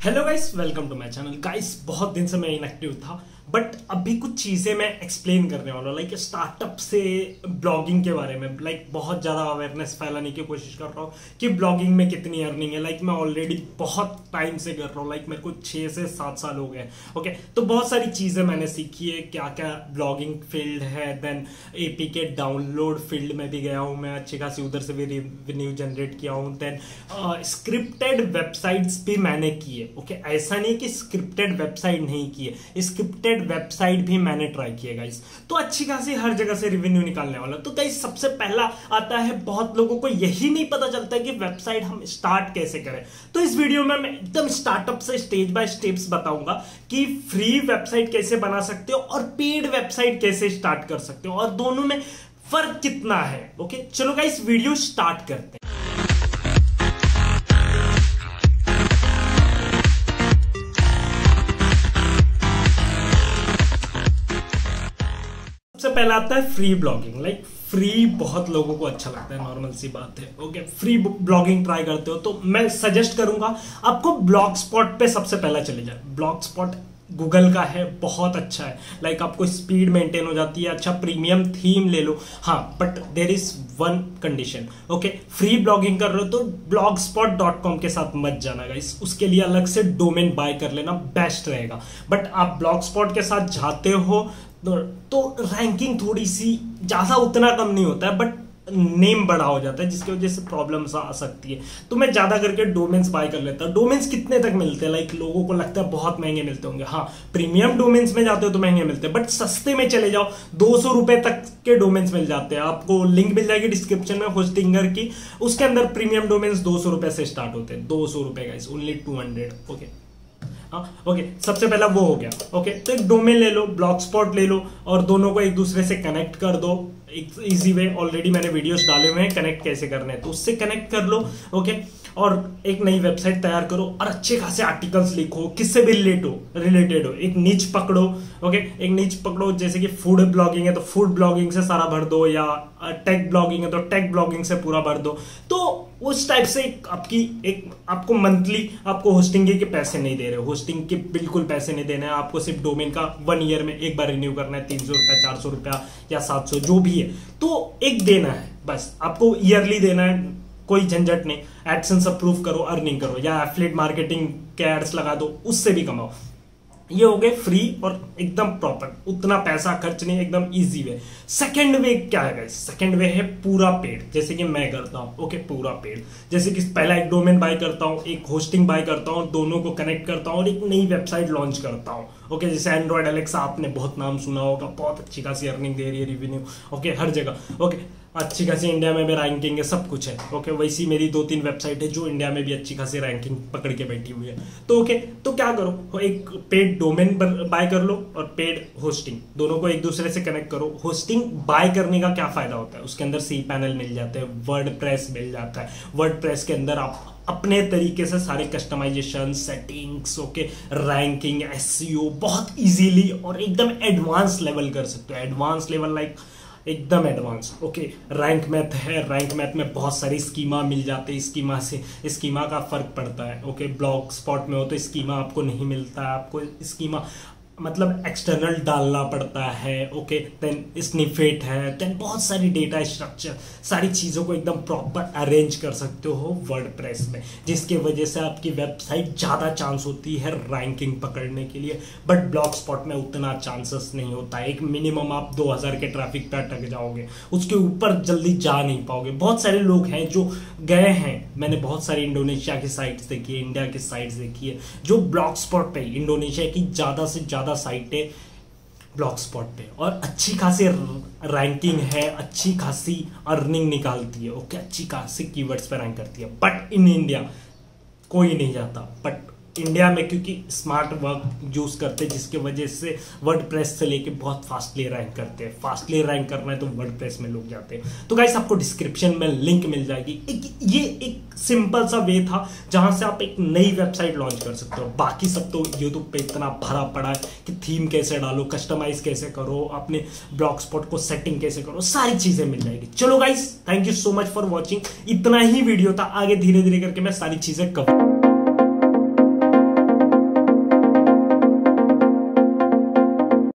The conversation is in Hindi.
Hello guys, welcome to my channel. Guys बहुत दिन से मैं इनएक्टिव था, बट अभी कुछ चीजें मैं एक्सप्लेन करने वाला हूँ, लाइक स्टार्टअप से ब्लॉगिंग के बारे में। लाइक बहुत ज्यादा अवेयरनेस फैलाने की कोशिश कर रहा हूँ कि ब्लॉगिंग में कितनी अर्निंग है। लाइक मैं ऑलरेडी बहुत टाइम से कर रहा हूँ, लाइक मेरे को 6 से 7 साल हो गए। ओके, तो बहुत सारी चीजें मैंने सीखी है, क्या क्या ब्लॉगिंग फील्ड है। देन एपी के डाउनलोड फील्ड में भी गया हूँ मैं, अच्छी खासी उधर से भी रेवेन्यू जनरेट किया हूँ। देन स्क्रिप्टेड वेबसाइट्स भी मैंने की है। ओके, ऐसा नहीं कि स्क्रिप्टेड वेबसाइट नहीं की है, स्क्रिप्टेड वेबसाइट भी मैंने ट्राई किया गाइस। तो अच्छी खासी हर जगह से रेवेन्यू निकालने वाला। तो गाइस सबसे पहला आता है, बहुत लोगों को यही नहीं पता चलता है कि वेबसाइट हम स्टार्ट कैसे करें। तो इस वीडियो में मैं एकदम स्टार्टअप से स्टेज बाय स्टेप्स बताऊंगा कि फ्री वेबसाइट कैसे बना सकते हो और पेड वेबसाइट कैसे स्टार्ट कर सकते हो, और दोनों में फर्क कितना है। ओके, चलो गाइस वीडियो स्टार्ट करते हैं। सबसे पहला आता है फ्री ब्लॉगिंग। लाइक फ्री बहुत लोगों को अच्छा लगता है, नॉर्मल सी बात है। ओके, फ्री ब्लॉगिंग ट्राई करते हो तो मैं सजेस्ट करूंगा आपको ब्लॉग स्पॉट पे सबसे पहला चले जाए। ब्लॉग स्पॉट गूगल का है, बहुत अच्छा है। लाइक आपको स्पीड मेंटेन हो जाती है, अच्छा प्रीमियम थीम ले लो। हाँ, but there is one condition. Okay, free blogging कर रहे हो तो blogspot.com के साथ मत जाना गाइस, उसके लिए अलग से डोमेन बाय कर लेना बेस्ट रहेगा। बट आप ब्लॉग स्पॉट के साथ जाते हो तो रैंकिंग थोड़ी सी ज्यादा उतना कम नहीं होता है, बट नेम बड़ा हो जाता है, जिसकी वजह से प्रॉब्लम्स आ सकती है। तो मैं ज्यादा करके डोमेन्स बाय कर लेता हूँ। डोमेन्स कितने तक मिलते हैं? लाइक लोगों को लगता है बहुत महंगे मिलते होंगे। हाँ, प्रीमियम डोमेन्स में जाते हो तो महंगे मिलते हैं, बट सस्ते में चले जाओ 200 रुपए तक के डोमेन्स मिल जाते हैं। आपको लिंक मिल जाएगी डिस्क्रिप्शन में होस्टिंगर की, उसके अंदर प्रीमियम डोमेन्स 200 रुपए से स्टार्ट होते हैं। 200 रुपए गाइस, ओनली 200। ओके ओके, सबसे पहला वो हो गया। ओके, तो एक डोमेन ले लो, ब्लॉग स्पॉट ले लो, और दोनों को एक दूसरे से कनेक्ट कर दो। एक इजी वे, ऑलरेडी मैंने वीडियोस डाले हुए हैं कनेक्ट कैसे करने हैं, तो उससे कनेक्ट कर लो। ओके, और एक नई वेबसाइट तैयार करो और अच्छे खासे आर्टिकल्स लिखो, किससे भी रिलेटेड हो। एक नीच पकड़ो। ओके, एक नीच पकड़ो, जैसे कि फूड ब्लॉगिंग है तो फूड ब्लॉगिंग से सारा भर दो, या टेक ब्लॉगिंग है तो टेक ब्लॉगिंग से पूरा भर दो। तो उस टाइप से आपको मंथली आपको होस्टिंग के पैसे नहीं दे रहे, होस्टिंग के बिल्कुल पैसे नहीं देने हैं आपको। सिर्फ डोमेन का 1 ईयर में एक बार रिन्यू करना है, 300 रुपया, 400 रुपया या 700 जो भी है, तो एक देना है बस। आपको ईयरली देना है, कोई झंझट नहीं। एडसेंस अप्रूव करो, अर्निंग करो, या एफिलिएट मार्केटिंग के एड्स लगा दो, उससे भी कमाओ। ये हो गए फ्री और एकदम प्रॉपर, उतना पैसा खर्च नहीं, एकदम इजी वे। सेकंड वे क्या है गाइस? सेकंड वे है पूरा पेड, जैसे कि मैं करता हूँ। ओके, पूरा पेड, जैसे कि पहला एक डोमेन बाय करता हूँ, एक होस्टिंग बाय करता हूँ, दोनों को कनेक्ट करता हूँ और एक नई वेबसाइट लॉन्च करता हूँ। ओके, जैसे एंड्रॉइड एलेक्सा आपने बहुत नाम सुना होगा, बहुत अच्छी खासी अर्निंग दे रही है, रेवेन्यू। ओके, हर जगह। ओके, अच्छी खासी इंडिया में भी रैंकिंग है, सब कुछ है। ओके, वैसी मेरी 2-3 वेबसाइट है जो इंडिया में भी अच्छी खासी रैंकिंग पकड़ के बैठी हुई है। तो ओके, तो क्या करो, एक पेड डोमेन बाय कर लो और पेड होस्टिंग, दोनों को एक दूसरे से कनेक्ट करो। होस्टिंग बाय करने का क्या फायदा होता है? उसके अंदर सी पैनल मिल जाते हैं, वर्डप्रेस मिल जाता है। वर्डप्रेस के अंदर आप अपने तरीके से सारे customization, settings, okay, ranking, SEO बहुत इजीली और एकदम एडवांस लेवल कर सकते हो। एडवांस लेवल लाइक एकदम एडवांस। ओके, रैंक मैथ है, रैंक मैथ में बहुत सारी स्कीमा मिल जाते हैं, स्कीमा से स्कीमा का फर्क पड़ता है। ओके, ब्लॉग स्पॉट में हो तो स्कीमा आपको नहीं मिलता है, आपको स्कीमा मतलब एक्सटर्नल डालना पड़ता है। ओके, देन स्निफेट है, देन बहुत सारी डेटा स्ट्रक्चर, सारी चीज़ों को एकदम प्रॉपर अरेंज कर सकते हो वर्डप्रेस में, जिसकी वजह से आपकी वेबसाइट ज़्यादा चांस होती है रैंकिंग पकड़ने के लिए। बट ब्लॉग स्पॉट में उतना चांसेस नहीं होता है। एक मिनिमम आप 2000 के ट्रैफिक पे अटक जाओगे, उसके ऊपर जल्दी जा नहीं पाओगे। बहुत सारे लोग हैं जो गए हैं, मैंने बहुत सारी इंडोनेशिया की साइट्स देखी है, इंडिया की साइट्स देखी है, जो ब्लॉग स्पॉट पे, इंडोनेशिया की ज़्यादा से ज़्यादा साइट है ब्लॉग स्पॉट पे, और अच्छी खासी रैंकिंग है, अच्छी खासी अर्निंग निकालती है। ओके, अच्छी खासी कीवर्ड्स पे रैंक करती है। बट इन इंडिया कोई नहीं जाता। बट इंडिया में क्योंकि स्मार्ट वर्क यूज करते हैं, जिसके वजह से वर्डप्रेस से लेके बहुत फास्टली रैंक करते हैं। फास्टली रैंक करना है तो वर्डप्रेस में लोग जाते हैं। तो गाइस आपको डिस्क्रिप्शन में लिंक मिल जाएगी। ये एक सिंपल सा वे था जहां से आप एक नई वेबसाइट लॉन्च कर सकते हो। बाकी सब तो यूट्यूब पे इतना भरा पड़ा है कि थीम कैसे डालो, कस्टमाइज कैसे करो, अपने ब्लॉग स्पॉट को सेटिंग कैसे करो, सारी चीजें मिल जाएगी। चलो guys, thank you so much for watching. इतना ही वीडियो था, आगे धीरे धीरे करके मैं सारी चीजें कवर